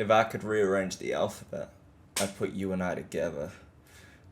If I could rearrange the alphabet, I'd put you and I together.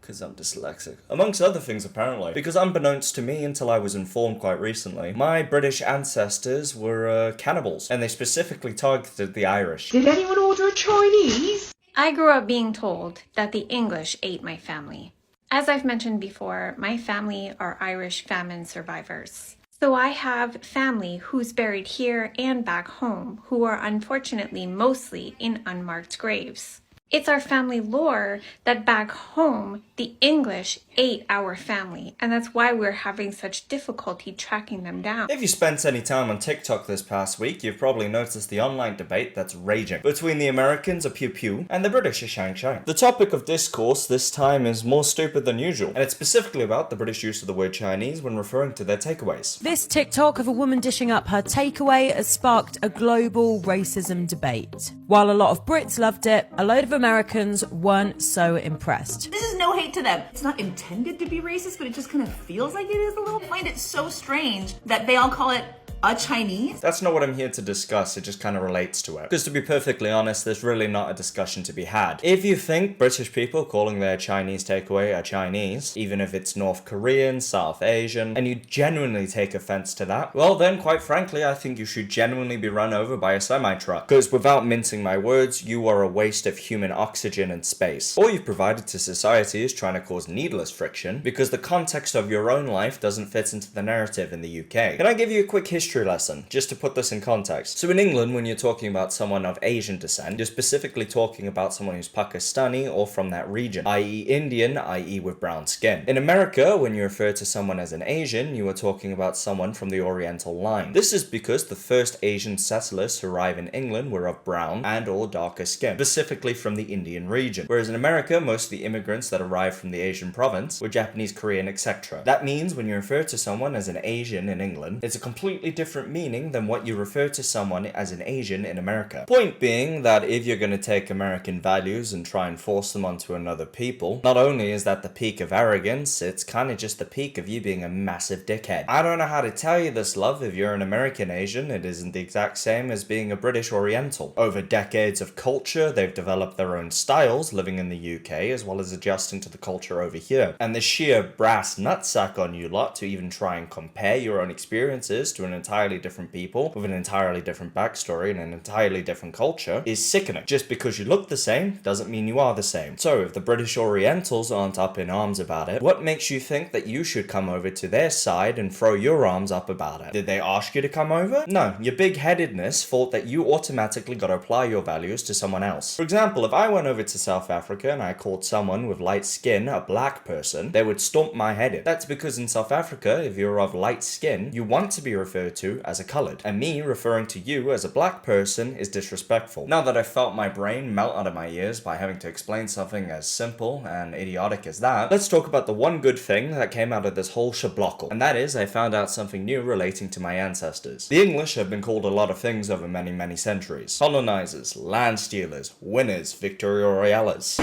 Because I'm dyslexic. Amongst other things, apparently. Because unbeknownst to me until I was informed quite recently, my British ancestors were cannibals. And they specifically targeted the Irish. Did anyone order a Chinese? I grew up being told that the English ate my family. As I've mentioned before, my family are Irish famine survivors. So I have family who's buried here and back home who are unfortunately mostly in unmarked graves. It's our family lore that back home, the English ate our family, and that's why we're having such difficulty tracking them down. If you spent any time on TikTok this past week, you've probably noticed the online debate that's raging between the Americans are pew pew and the British are shang shang. The topic of discourse this time is more stupid than usual, and it's specifically about the British use of the word Chinese when referring to their takeaways. This TikTok of a woman dishing up her takeaway has sparked a global racism debate. While a lot of Brits loved it, a load of Americans weren't so impressed. This is no hate to them. It's not intended to be racist, but it just kind of feels like it is a little. I find it so strange that they all call it a Chinese. That's not what I'm here to discuss, it just kind of relates to it. Because to be perfectly honest, there's really not a discussion to be had. If you think British people calling their Chinese takeaway a Chinese, even if it's North Korean, South Asian, and you genuinely take offense to that, well then, quite frankly, I think you should genuinely be run over by a semi-truck. Because without mincing my words, you are a waste of human oxygen and space. All you've provided to society is trying to cause needless friction, because the context of your own life doesn't fit into the narrative in the UK. Can I give you a quick history lesson, just to put this in context? So in England, when you're talking about someone of Asian descent, you're specifically talking about someone who's Pakistani or from that region, i.e. Indian, i.e. with brown skin. In America, when you refer to someone as an Asian, you are talking about someone from the Oriental line. This is because the first Asian settlers to arrive in England were of brown and or darker skin, specifically from the Indian region. Whereas in America, most of the immigrants that arrived from the Asian province were Japanese, Korean, etc. That means when you refer to someone as an Asian in England, it's a completely different meaning than what you refer to someone as an Asian in America. Point being that if you're going to take American values and try and force them onto another people, not only is that the peak of arrogance, it's kind of just the peak of you being a massive dickhead. I don't know how to tell you this, love. If you're an American Asian, it isn't the exact same as being a British Oriental. Over decades of culture, they've developed their own styles living in the UK as well as adjusting to the culture over here. And the sheer brass nutsack on you lot to even try and compare your own experiences to an entirely different people with an entirely different backstory and an entirely different culture is sickening. Just because you look the same doesn't mean you are the same. So if the British Orientals aren't up in arms about it, what makes you think that you should come over to their side and throw your arms up about it? Did they ask you to come over? No, your big-headedness thought that you automatically got to apply your values to someone else. For example, if I went over to South Africa and I called someone with light skin a black person, they would stomp my head in. That's because in South Africa, if you're of light skin, you want to be referred to as a coloured, and me referring to you as a black person is disrespectful. Now that I've felt my brain melt out of my ears by having to explain something as simple and idiotic as that, let's talk about the one good thing that came out of this whole shablockle, and that is I found out something new relating to my ancestors. The English have been called a lot of things over many, many centuries. Colonizers, land stealers, winners, Victoria Royales.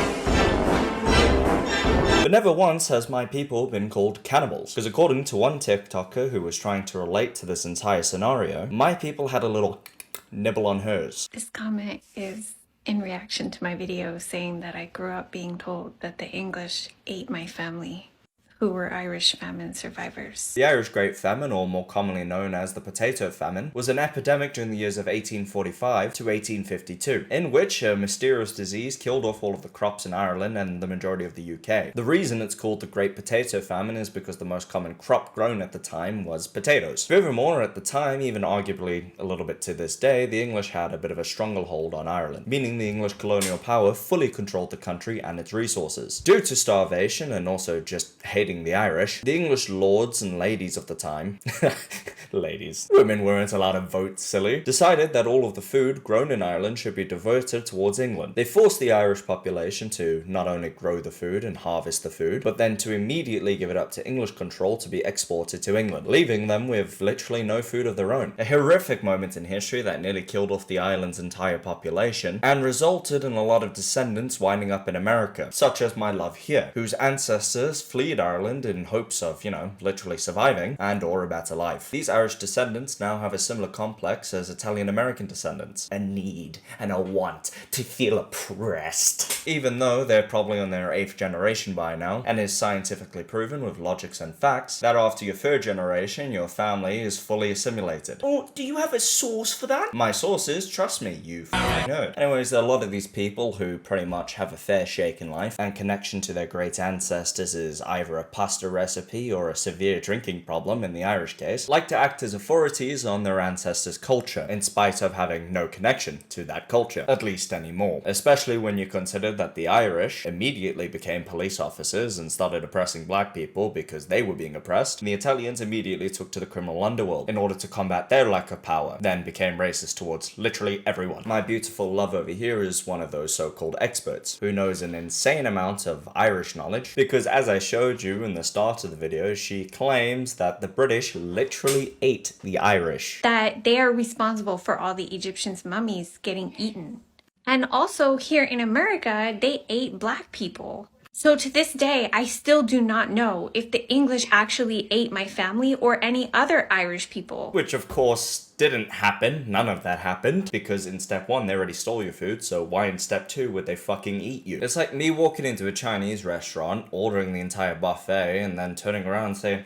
But never once has my people been called cannibals, because according to one TikToker who was trying to relate to this entire scenario, my people had a little nibble on hers. This comment is in reaction to my video saying that I grew up being told that the English ate my family, who were Irish famine survivors. The Irish Great Famine, or more commonly known as the Potato Famine, was an epidemic during the years of 1845 to 1852, in which a mysterious disease killed off all of the crops in Ireland and the majority of the UK. The reason it's called the Great Potato Famine is because the most common crop grown at the time was potatoes. Furthermore, at the time, even arguably a little bit to this day, the English had a bit of a stranglehold on Ireland, meaning the English colonial power fully controlled the country and its resources. Due to starvation and also just hating the Irish, the English lords and ladies of the time, ladies, women weren't allowed to vote, silly, decided that all of the food grown in Ireland should be diverted towards England. They forced the Irish population to not only grow the food and harvest the food, but then to immediately give it up to English control to be exported to England, leaving them with literally no food of their own. A horrific moment in history that nearly killed off the island's entire population and resulted in a lot of descendants winding up in America, such as my love here, whose ancestors fled Ireland Ireland in hopes of, literally surviving and or a better life. These Irish descendants now have a similar complex as Italian-American descendants. A need and a want to feel oppressed. Even though they're probably on their 8th generation by now, and is scientifically proven with logics and facts, that after your 3rd generation, your family is fully assimilated. Oh, do you have a source for that? My sources, trust me, you f***ing nerd. Anyways, there are a lot of these people who pretty much have a fair shake in life, and connection to their great ancestors is either a pasta recipe or a severe drinking problem in the Irish case, like to act as authorities on their ancestors' culture, in spite of having no connection to that culture, at least anymore. Especially when you consider that the Irish immediately became police officers and started oppressing black people because they were being oppressed, and the Italians immediately took to the criminal underworld in order to combat their lack of power, then became racist towards literally everyone. My beautiful love over here is one of those so-called experts, who knows an insane amount of Irish knowledge, because as I showed you in the start of the video, she claims that the British literally ate the Irish. That they are responsible for all the Egyptians' mummies getting eaten. And also here in America, they ate black people. So to this day, I still do not know if the English actually ate my family or any other Irish people. Which of course didn't happen. None of that happened, because in step 1 they already stole your food, so why in step 2 would they fucking eat you? It's like me walking into a Chinese restaurant, ordering the entire buffet, and then turning around and saying,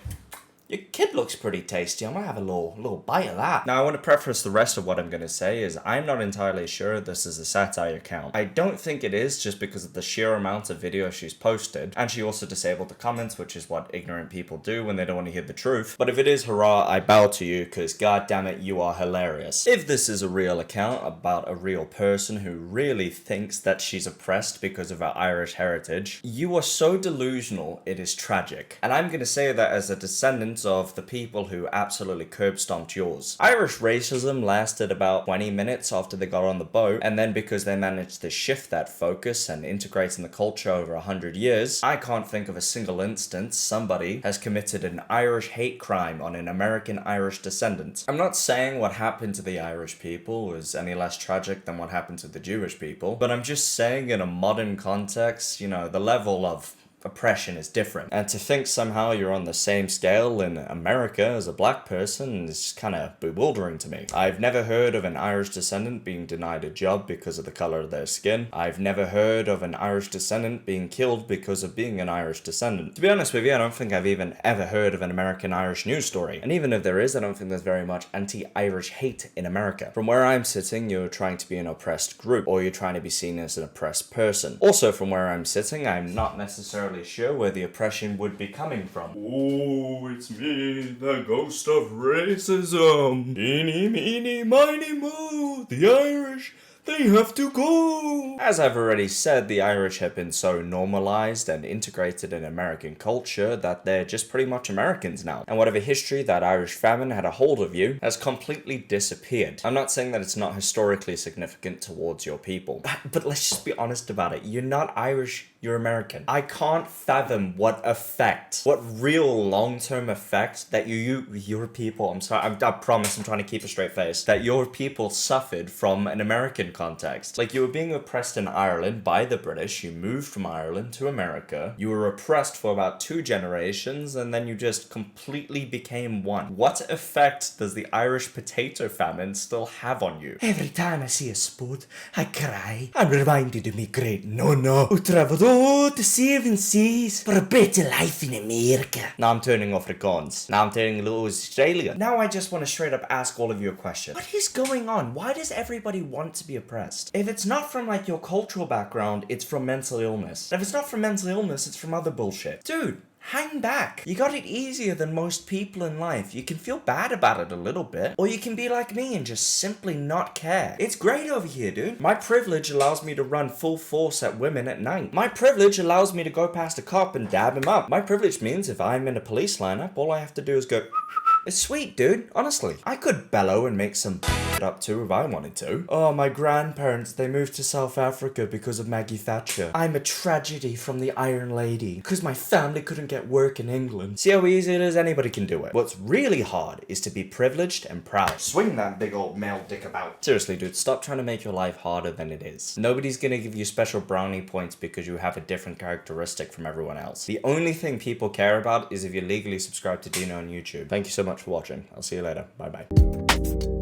"Your kid looks pretty tasty, I might have a little bite of that." Now I want to preface the rest of what I'm going to say is I'm not entirely sure this is a satire account. I don't think it is, just because of the sheer amount of video she's posted, and she also disabled the comments, which is what ignorant people do when they don't want to hear the truth. But if it is, hurrah, I bow to you, because goddammit, you are hilarious. If this is a real account about a real person who really thinks that she's oppressed because of her Irish heritage, you are so delusional, it is tragic. And I'm going to say that as a descendant of the people who absolutely curb stomped yours. Irish racism lasted about 20 minutes after they got on the boat, and then because they managed to shift that focus and integrate in the culture over 100 years, I can't think of a single instance somebody has committed an Irish hate crime on an American Irish descendant. I'm not saying what happened to the Irish people was any less tragic than what happened to the Jewish people, but I'm just saying in a modern context, the level of oppression is different. And to think somehow you're on the same scale in America as a black person is kind of bewildering to me. I've never heard of an Irish descendant being denied a job because of the color of their skin. I've never heard of an Irish descendant being killed because of being an Irish descendant. To be honest with you, I don't think I've even ever heard of an American Irish news story. And even if there is, I don't think there's very much anti-Irish hate in America. From where I'm sitting, you're trying to be an oppressed group, or you're trying to be seen as an oppressed person. Also, from where I'm sitting, I'm not necessarily sure where the oppression would be coming from. Oh, it's me, the ghost of racism. Eeny, meeny, miny, moe, the Irish, they have to go. As I've already said, the Irish have been so normalized and integrated in American culture that they're just pretty much Americans now. And whatever history that Irish famine had a hold of you has completely disappeared. I'm not saying that it's not historically significant towards your people, but let's just be honest about it. You're not Irish, you're American. I can't fathom what real long-term effect that your people, I promise I'm trying to keep a straight face, that your people suffered from an American context. Like, you were being oppressed in Ireland by the British, you moved from Ireland to America, you were oppressed for about 2 generations, and then you just completely became one. What effect does the Irish potato famine still have on you? Every time I see a sport, I cry. I'm reminded of me great nonna who travelled all the 7 seas for a better life in America. Now I'm turning Afrikaans. Now I'm turning a little Australian. Now I just want to straight up ask all of you a question. What is going on? Why does everybody want to be oppressed? If it's not from like your cultural background, it's from mental illness. And if it's not from mental illness, it's from other bullshit. Dude, hang back. You got it easier than most people in life. You can feel bad about it a little bit, or you can be like me and just simply not care. It's great over here, dude. My privilege allows me to run full force at women at night. My privilege allows me to go past a cop and dab him up. My privilege means if I'm in a police lineup, all I have to do is go It's sweet, dude. Honestly. I could bellow and make some up too if I wanted to. Oh, my grandparents, they moved to South Africa because of Maggie Thatcher. I'm a tragedy from the Iron Lady. Because my family couldn't get work in England. See how easy it is? Anybody can do it. What's really hard is to be privileged and proud. Swing that big old male dick about. Seriously, dude, stop trying to make your life harder than it is. Nobody's gonna give you special brownie points because you have a different characteristic from everyone else. The only thing people care about is if you're legally subscribed to Deano on YouTube. Thank you so much for watching. I'll see you later. Bye bye.